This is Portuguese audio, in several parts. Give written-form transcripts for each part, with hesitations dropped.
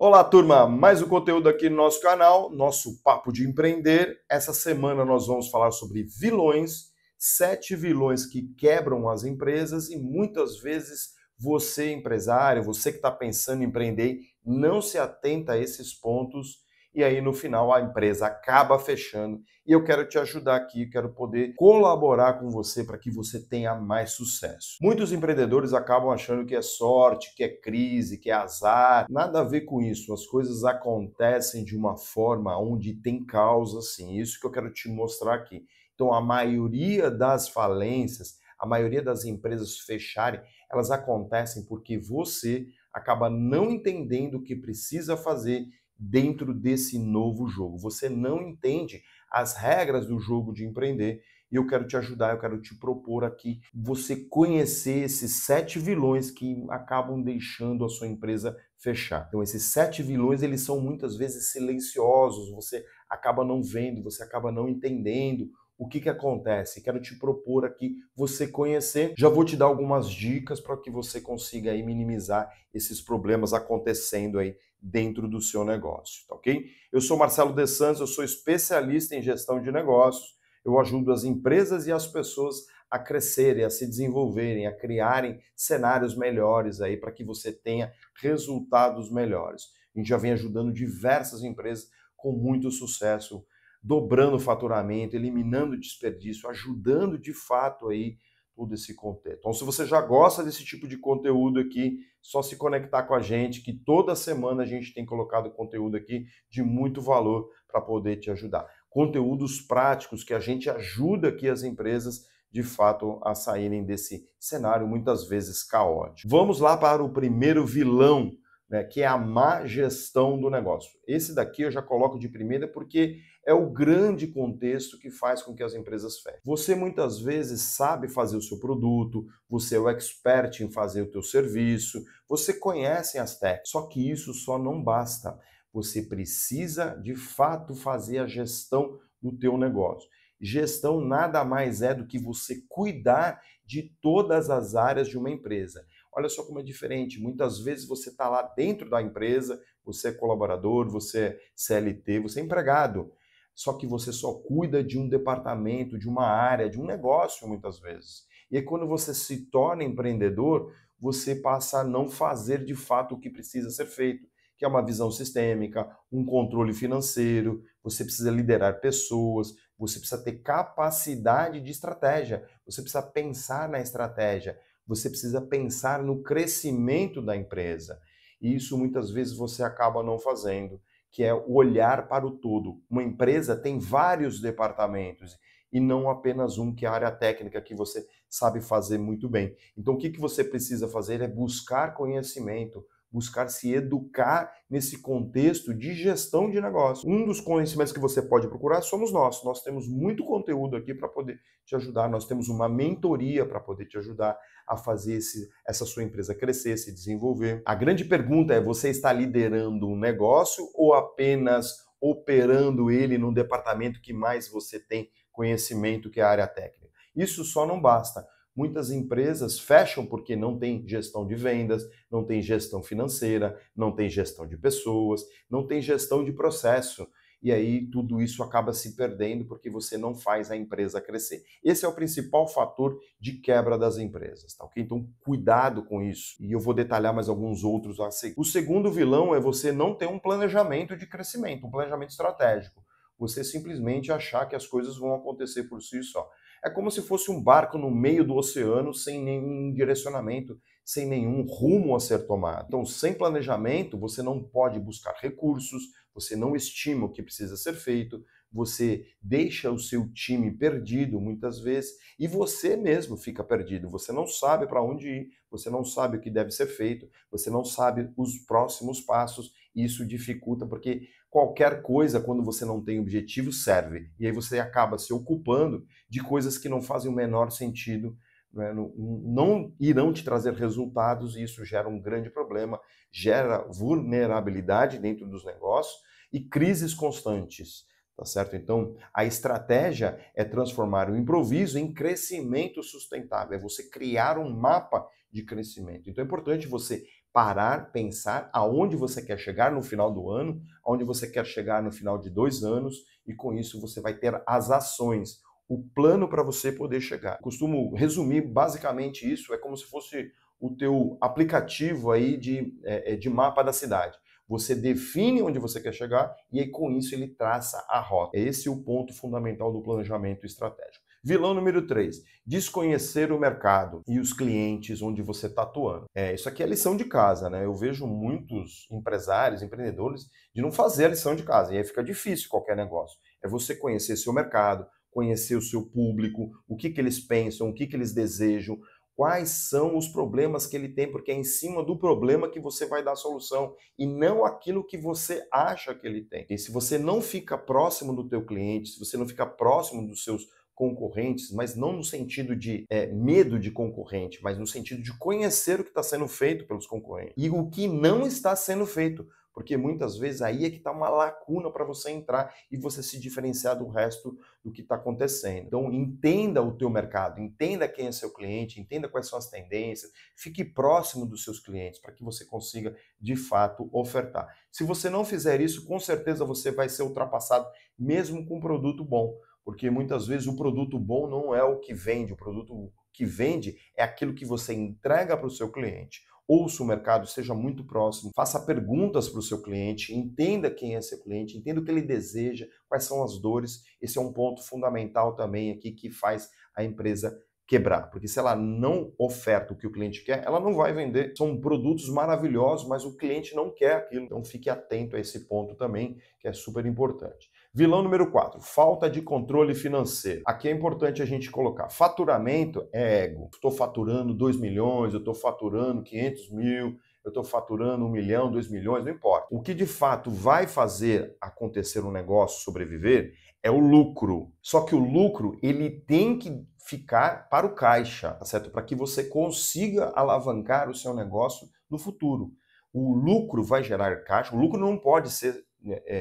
Olá, turma! Mais um conteúdo aqui no nosso canal, nosso Papo de Empreender. Essa semana nós vamos falar sobre vilões, 7 vilões que quebram as empresas e muitas vezes você, empresário, você que está pensando em empreender, não se atenta a esses pontos e aí no final a empresa acaba fechando. E eu quero te ajudar aqui, quero poder colaborar com você para que você tenha mais sucesso. Muitos empreendedores acabam achando que é sorte, que é crise, que é azar. Nada a ver com isso. As coisas acontecem de uma forma onde tem causa, sim. Isso que eu quero te mostrar aqui. Então, a maioria das falências, a maioria das empresas fecharem, elas acontecem porque você acaba não entendendo o que precisa fazer dentro desse novo jogo. Você não entende as regras do jogo de empreender e eu quero te ajudar, eu quero te propor aqui você conhecer esses 7 vilões que acabam deixando a sua empresa fechar. Então esses 7 vilões, eles são muitas vezes silenciosos, você acaba não vendo, você acaba não entendendo o que acontece. Quero te propor aqui você conhecer. Já vou te dar algumas dicas para que você consiga aí minimizar esses problemas acontecendo aí dentro do seu negócio, tá ok? Eu sou Marcelo De Santos, eu sou especialista em gestão de negócios. Eu ajudo as empresas e as pessoas a crescerem, a se desenvolverem, a criarem cenários melhores aí para que você tenha resultados melhores. A gente já vem ajudando diversas empresas com muito sucesso, dobrando o faturamento, eliminando desperdício, ajudando de fato aí todo esse contexto. Então, se você já gosta desse tipo de conteúdo aqui, só se conectar com a gente, que toda semana a gente tem colocado conteúdo aqui de muito valor para poder te ajudar. Conteúdos práticos que a gente ajuda aqui as empresas de fato a saírem desse cenário muitas vezes caótico. Vamos lá para o primeiro vilão, né, que é a má gestão do negócio. Esse daqui eu já coloco de primeira porque é o grande contexto que faz com que as empresas fechem. Você muitas vezes sabe fazer o seu produto, você é o expert em fazer o teu serviço, você conhece as técnicas, só que isso só não basta. Você precisa, de fato, fazer a gestão do teu negócio. Gestão nada mais é do que você cuidar de todas as áreas de uma empresa. Olha só como é diferente. Muitas vezes você está lá dentro da empresa, você é colaborador, você é CLT, você é empregado. Só que você só cuida de um departamento, de uma área, de um negócio, muitas vezes. E aí, quando você se torna empreendedor, você passa a não fazer de fato o que precisa ser feito, que é uma visão sistêmica, um controle financeiro, você precisa liderar pessoas, você precisa ter capacidade de estratégia, você precisa pensar na estratégia, você precisa pensar no crescimento da empresa. E isso muitas vezes você acaba não fazendo, que é o olhar para o todo. Uma empresa tem vários departamentos e não apenas um, que é a área técnica, que você sabe fazer muito bem. Então o que você precisa fazer é buscar conhecimento, buscar se educar nesse contexto de gestão de negócio. Um dos conhecimentos que você pode procurar somos nós. Nós temos muito conteúdo aqui para poder te ajudar. Nós temos uma mentoria para poder te ajudar a fazer essa sua empresa crescer, se desenvolver. A grande pergunta é: você está liderando um negócio ou apenas operando ele no departamento que mais você tem conhecimento, que é a área técnica? Isso só não basta. Muitas empresas fecham porque não tem gestão de vendas, não tem gestão financeira, não tem gestão de pessoas, não tem gestão de processo. E aí tudo isso acaba se perdendo porque você não faz a empresa crescer. Esse é o principal fator de quebra das empresas, tá ok? Então cuidado com isso. E eu vou detalhar mais alguns outros a seguir. O segundo vilão é você não ter um planejamento de crescimento, um planejamento estratégico. Você simplesmente achar que as coisas vão acontecer por si só. É como se fosse um barco no meio do oceano sem nenhum direcionamento, sem nenhum rumo a ser tomado. Então, sem planejamento, você não pode buscar recursos, você não estima o que precisa ser feito, você deixa o seu time perdido muitas vezes e você mesmo fica perdido. Você não sabe para onde ir, você não sabe o que deve ser feito, você não sabe os próximos passos e isso dificulta porque qualquer coisa, quando você não tem objetivo, serve. E aí você acaba se ocupando de coisas que não fazem o menor sentido, né? Não irão te trazer resultados e isso gera um grande problema, gera vulnerabilidade dentro dos negócios e crises constantes, tá certo? Então, a estratégia é transformar o improviso em crescimento sustentável, é você criar um mapa de crescimento. Então é importante você parar, pensar aonde você quer chegar no final do ano, aonde você quer chegar no final de 2 anos, e com isso você vai ter as ações, o plano para você poder chegar. Costumo resumir basicamente isso, é como se fosse o teu aplicativo aí de mapa da cidade. Você define onde você quer chegar e aí com isso ele traça a rota. Esse é o ponto fundamental do planejamento estratégico. Vilão número 3, desconhecer o mercado e os clientes onde você está atuando. Isso aqui é lição de casa, né? Eu vejo muitos empresários, empreendedores, de não fazer a lição de casa, e aí fica difícil qualquer negócio. É você conhecer seu mercado, conhecer o seu público, o que eles pensam, o que eles desejam, quais são os problemas que ele tem, porque é em cima do problema que você vai dar a solução e não aquilo que você acha que ele tem. E se você não fica próximo do teu cliente, se você não fica próximo dos seus concorrentes, mas não no sentido de medo de concorrente, mas no sentido de conhecer o que está sendo feito pelos concorrentes e o que não está sendo feito, porque muitas vezes aí é que está uma lacuna para você entrar e você se diferenciar do resto do que está acontecendo. Então entenda o teu mercado, entenda quem é seu cliente, entenda quais são as tendências, fique próximo dos seus clientes para que você consiga de fato ofertar. Se você não fizer isso, com certeza você vai ser ultrapassado mesmo com um produto bom. Porque muitas vezes o produto bom não é o que vende, o produto que vende é aquilo que você entrega para o seu cliente. Ouça o mercado, seja muito próximo, faça perguntas para o seu cliente, entenda quem é seu cliente, entenda o que ele deseja, quais são as dores. Esse é um ponto fundamental também aqui que faz a empresa quebrar, porque se ela não oferta o que o cliente quer, ela não vai vender. São produtos maravilhosos, mas o cliente não quer aquilo. Então fique atento a esse ponto também, que é super importante. Vilão número 4, falta de controle financeiro. Aqui é importante a gente colocar, faturamento é ego. Estou faturando 2 milhões, eu estou faturando 500 mil, eu estou faturando 1 milhão, 2 milhões, não importa. O que de fato vai fazer acontecer um negócio sobreviver é o lucro. Só que o lucro, ele tem que ficar para o caixa, tá certo? Para que você consiga alavancar o seu negócio no futuro. O lucro vai gerar caixa, o lucro não pode ser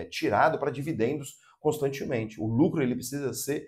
tirado para dividendos constantemente. O lucro ele precisa ser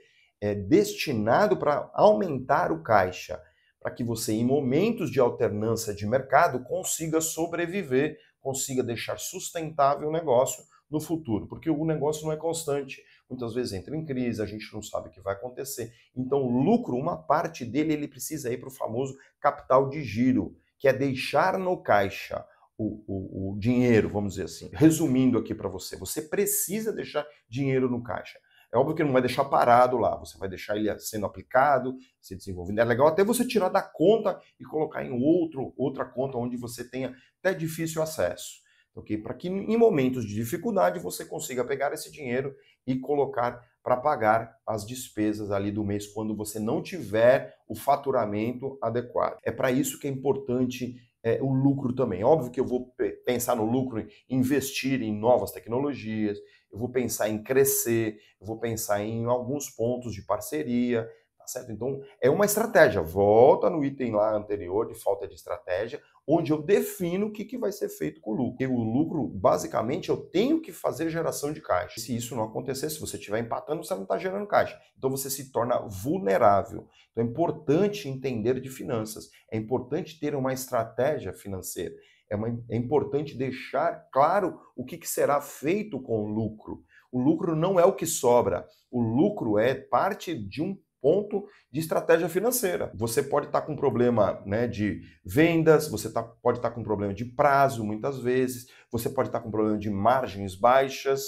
destinado para aumentar o caixa, para que você, em momentos de alternância de mercado, consiga sobreviver, consiga deixar sustentável o negócio no futuro, porque o negócio não é constante. Muitas vezes entra em crise, a gente não sabe o que vai acontecer. Então, o lucro, uma parte dele, ele precisa ir para o famoso capital de giro, que é deixar no caixa o dinheiro, vamos dizer assim. Resumindo aqui para você, você precisa deixar dinheiro no caixa. É óbvio que não vai deixar parado lá, você vai deixar ele sendo aplicado, se desenvolvendo. É legal até você tirar da conta e colocar em outra conta onde você tenha até difícil acesso. Okay? Para que em momentos de dificuldade você consiga pegar esse dinheiro e colocar para pagar as despesas ali do mês quando você não tiver o faturamento adequado. É para isso que é importante o lucro também. Óbvio que eu vou pensar no lucro, investir em novas tecnologias, eu vou pensar em crescer, eu vou pensar em alguns pontos de parceria, tá certo? Então, é uma estratégia. Volta no item lá anterior de falta de estratégia, onde eu defino o que vai ser feito com o lucro. E o lucro, basicamente, eu tenho que fazer geração de caixa. Se isso não acontecer, se você estiver empatando, você não está gerando caixa. Então, você se torna vulnerável. Então, é importante entender de finanças. É importante ter uma estratégia financeira. É importante deixar claro o que será feito com o lucro. O lucro não é o que sobra. O lucro é parte de um ponto de estratégia financeira. Você pode estar com problema, né, de vendas, você pode estar com problema de prazo, muitas vezes, você pode estar com problema de margens baixas,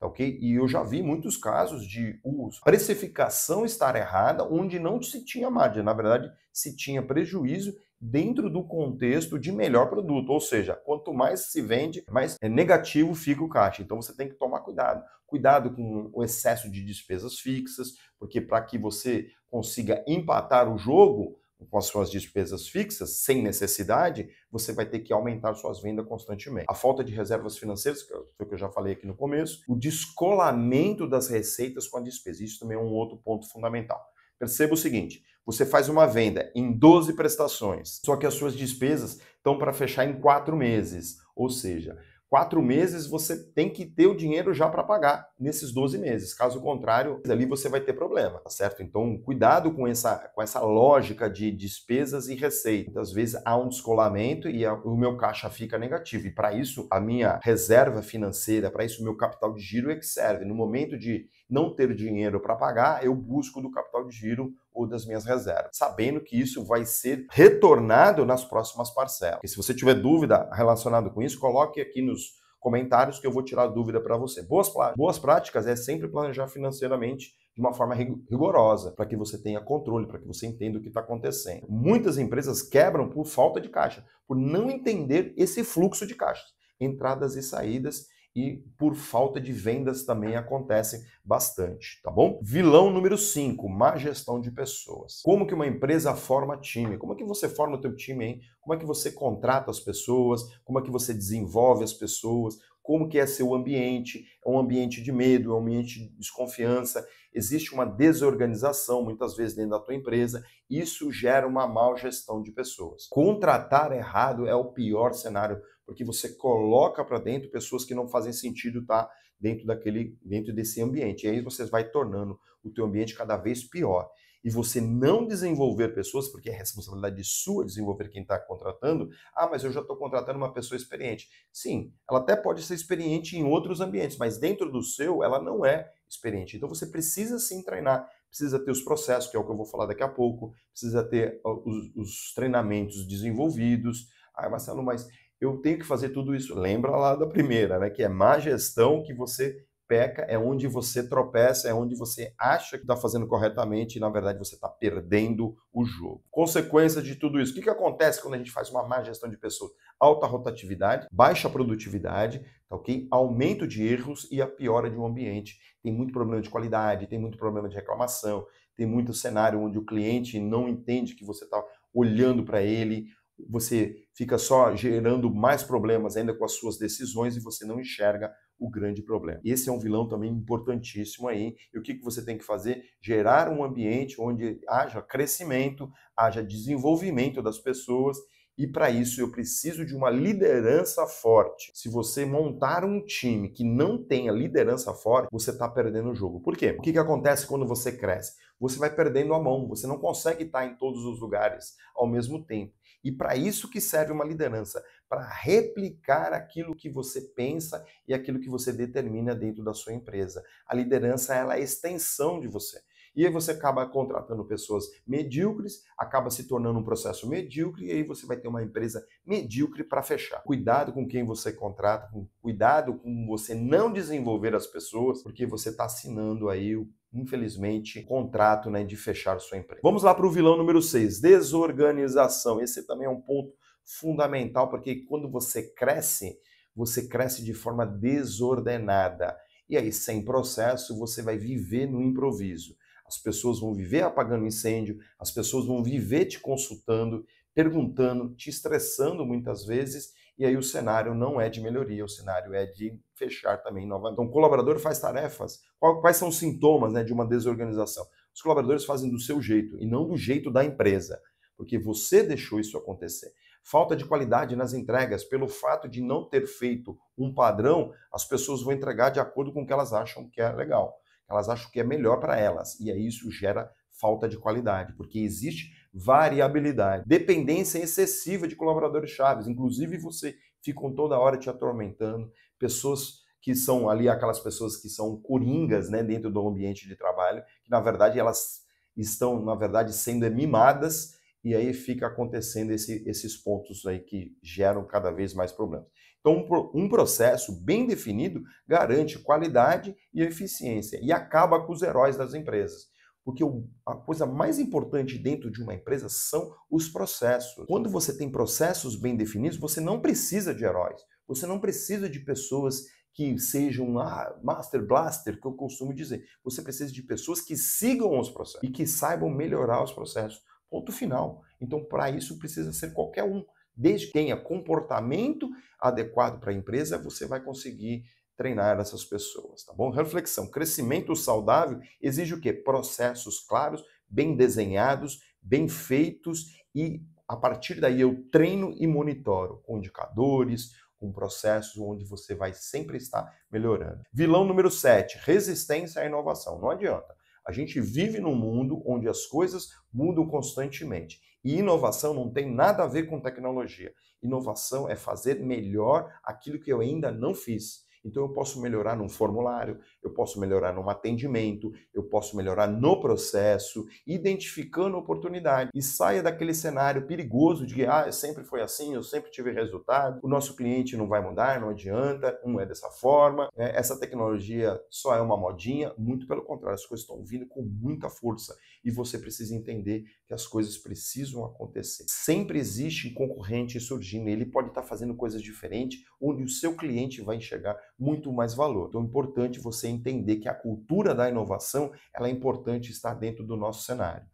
tá ok? E eu já vi muitos casos de precificação estar errada, onde não se tinha margem, na verdade, se tinha prejuízo dentro do contexto de melhor produto, ou seja, quanto mais se vende, mais negativo fica o caixa. Então você tem que tomar cuidado. Cuidado com o excesso de despesas fixas, porque para que você consiga empatar o jogo com as suas despesas fixas, sem necessidade, você vai ter que aumentar suas vendas constantemente. A falta de reservas financeiras, que foi o que eu já falei aqui no começo, o descolamento das receitas com a despesa, isso também é um outro ponto fundamental. Perceba o seguinte, você faz uma venda em 12 prestações, só que as suas despesas estão para fechar em 4 meses, ou seja, 4 meses você tem que ter o dinheiro já para pagar nesses 12 meses. Caso contrário, ali você vai ter problema, tá certo? Então, cuidado com essa lógica de despesas e receita. Muitas vezes há um descolamento e o meu caixa fica negativo. E para isso, a minha reserva financeira, para isso o meu capital de giro é que serve. No momento de não ter dinheiro para pagar, eu busco do capital de giro ou das minhas reservas, sabendo que isso vai ser retornado nas próximas parcelas. E se você tiver dúvida relacionada com isso, coloque aqui nos comentários que eu vou tirar dúvida para você. Boas práticas é sempre planejar financeiramente de uma forma rigorosa, para que você tenha controle, para que você entenda o que está acontecendo. Muitas empresas quebram por falta de caixa, por não entender esse fluxo de caixas, entradas e saídas, e por falta de vendas também acontecem bastante, tá bom? Vilão número 5, má gestão de pessoas. Como que uma empresa forma time? Como é que você forma o teu time, hein? Como é que você contrata as pessoas? Como é que você desenvolve as pessoas? Como que é seu ambiente? É um ambiente de medo, é um ambiente de desconfiança, existe uma desorganização muitas vezes dentro da tua empresa, isso gera uma má gestão de pessoas. Contratar errado é o pior cenário, porque você coloca para dentro pessoas que não fazem sentido estar dentro desse ambiente. E aí você vai tornando o teu ambiente cada vez pior. E você não desenvolver pessoas, porque é responsabilidade sua desenvolver quem está contratando. Ah, mas eu já estou contratando uma pessoa experiente. Sim, ela até pode ser experiente em outros ambientes, mas dentro do seu, ela não é experiente. Então você precisa sim treinar, precisa ter os processos, que é o que eu vou falar daqui a pouco, precisa ter os treinamentos desenvolvidos. Ah, Marcelo, mas eu tenho que fazer tudo isso. Lembra lá da primeira, né? Que é má gestão, que você peca, é onde você tropeça, é onde você acha que está fazendo corretamente e, na verdade, você está perdendo o jogo. Consequência de tudo isso. O que acontece quando a gente faz uma má gestão de pessoas? Alta rotatividade, baixa produtividade, tá ok? Aumento de erros e a piora de um ambiente. Tem muito problema de qualidade, tem muito problema de reclamação, tem muito cenário onde o cliente não entende que você está olhando para ele, você fica só gerando mais problemas ainda com as suas decisões e você não enxerga o grande problema. Esse é um vilão também importantíssimo aí. E o que você tem que fazer? Gerar um ambiente onde haja crescimento, haja desenvolvimento das pessoas, e para isso eu preciso de uma liderança forte. Se você montar um time que não tenha liderança forte, você está perdendo o jogo. Por quê? O que acontece quando você cresce? Você vai perdendo a mão, você não consegue estar em todos os lugares ao mesmo tempo. E para isso que serve uma liderança, para replicar aquilo que você pensa e aquilo que você determina dentro da sua empresa. A liderança, ela é a extensão de você. E aí você acaba contratando pessoas medíocres, acaba se tornando um processo medíocre, e aí você vai ter uma empresa medíocre para fechar. Cuidado com quem você contrata, cuidado com você não desenvolver as pessoas, porque você está assinando aí, infelizmente, contrato, né, de fechar sua empresa. Vamos lá para o vilão número 6, desorganização. Esse também é um ponto fundamental, porque quando você cresce de forma desordenada. E aí, sem processo, você vai viver no improviso. As pessoas vão viver apagando incêndio, as pessoas vão viver te consultando, perguntando, te estressando muitas vezes, e aí o cenário não é de melhoria, o cenário é de fechar também novamente. Então, o colaborador faz tarefas. Quais são os sintomas, né, de uma desorganização? Os colaboradores fazem do seu jeito e não do jeito da empresa, porque você deixou isso acontecer. Falta de qualidade nas entregas, pelo fato de não ter feito um padrão, as pessoas vão entregar de acordo com o que elas acham que é legal. Elas acham que é melhor para elas, e aí isso gera falta de qualidade, porque existe variabilidade, dependência excessiva de colaboradores chaves, inclusive você ficam toda hora te atormentando, pessoas que são ali aquelas pessoas que são coringas, né, dentro do ambiente de trabalho, que na verdade elas estão, na verdade, sendo mimadas, e aí fica acontecendo esses pontos aí que geram cada vez mais problemas. Então, um processo bem definido garante qualidade e eficiência e acaba com os heróis das empresas. Porque a coisa mais importante dentro de uma empresa são os processos. Quando você tem processos bem definidos, você não precisa de heróis. Você não precisa de pessoas que sejam master blaster, que eu costumo dizer. Você precisa de pessoas que sigam os processos e que saibam melhorar os processos. Ponto final. Então, para isso, precisa ser qualquer um. Desde que tenha comportamento adequado para a empresa, você vai conseguir treinar essas pessoas, tá bom? Reflexão. Crescimento saudável exige o quê? Processos claros, bem desenhados, bem feitos, e a partir daí eu treino e monitoro com indicadores, com processos onde você vai sempre estar melhorando. Vilão número 7, resistência à inovação. Não adianta. A gente vive num mundo onde as coisas mudam constantemente. E inovação não tem nada a ver com tecnologia. Inovação é fazer melhor aquilo que eu ainda não fiz. Então eu posso melhorar num formulário, eu posso melhorar num atendimento, eu posso melhorar no processo, identificando oportunidade. E saia daquele cenário perigoso de que sempre foi assim, eu sempre tive resultado, o nosso cliente não vai mudar, não adianta, não é dessa forma, essa tecnologia só é uma modinha. Muito pelo contrário, as coisas estão vindo com muita força e você precisa entender que as coisas precisam acontecer. Sempre existe um concorrente surgindo, ele pode estar fazendo coisas diferentes, onde o seu cliente vai enxergar muito mais valor. Então é importante você entender que a cultura da inovação, ela é importante estar dentro do nosso cenário.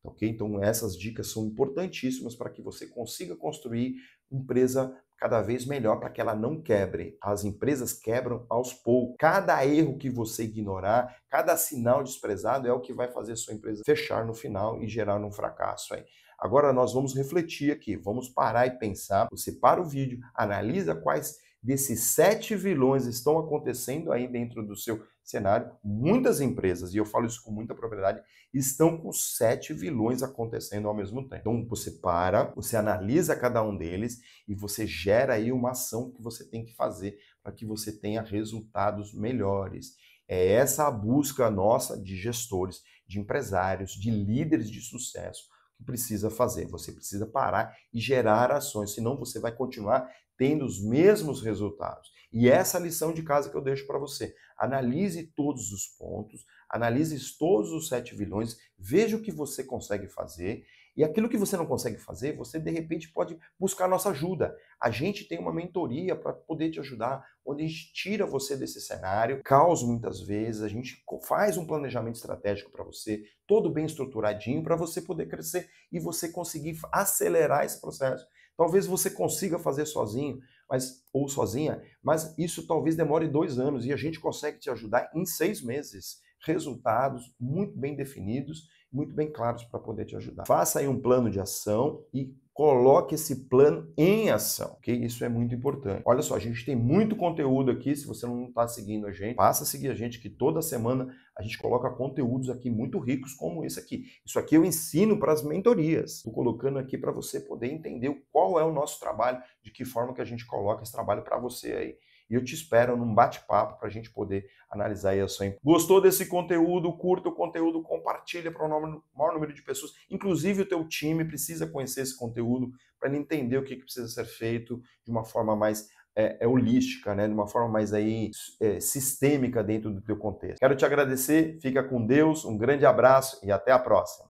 Ok? Então essas dicas são importantíssimas para que você consiga construir uma empresa cada vez melhor, para que ela não quebre. As empresas quebram aos poucos. Cada erro que você ignorar, cada sinal desprezado é o que vai fazer a sua empresa fechar no final e gerar um fracasso aí. Agora nós vamos refletir aqui, vamos parar e pensar. Você para o vídeo, analisa quais desses 7 vilões estão acontecendo aí dentro do seu cenário. Muitas empresas, e eu falo isso com muita propriedade, estão com 7 vilões acontecendo ao mesmo tempo. Então você para, você analisa cada um deles e você gera aí uma ação que você tem que fazer para que você tenha resultados melhores. É essa a busca nossa de gestores, de empresários, de líderes de sucesso que precisa fazer. Você precisa parar e gerar ações, senão você vai continuar tendo os mesmos resultados. E essa é a lição de casa que eu deixo para você. Analise todos os pontos, analise todos os 7 vilões, veja o que você consegue fazer, e aquilo que você não consegue fazer, você de repente pode buscar nossa ajuda. A gente tem uma mentoria para poder te ajudar, onde a gente tira você desse cenário, caos muitas vezes, a gente faz um planejamento estratégico para você, todo bem estruturadinho, para você poder crescer e você conseguir acelerar esse processo. Talvez você consiga fazer sozinho, ou sozinha, mas isso talvez demore 2 anos e a gente consegue te ajudar em 6 meses. Resultados muito bem definidos, muito bem claros para poder te ajudar. Faça aí um plano de ação e coloque esse plano em ação, ok? Isso é muito importante. Olha só, a gente tem muito conteúdo aqui. Se você não está seguindo a gente, passa a seguir a gente, que toda semana a gente coloca conteúdos aqui muito ricos como esse aqui. Isso aqui eu ensino para as mentorias. Estou colocando aqui para você poder entender qual é o nosso trabalho, de que forma que a gente coloca esse trabalho para você aí. E eu te espero num bate-papo para a gente poder analisar aí a sua empresa. Gostou desse conteúdo? Curta o conteúdo, compartilha para o maior número de pessoas. Inclusive o teu time precisa conhecer esse conteúdo para ele entender o que precisa ser feito de uma forma mais holística, né? De uma forma mais aí, sistêmica dentro do teu contexto. Quero te agradecer, fica com Deus, um grande abraço e até a próxima.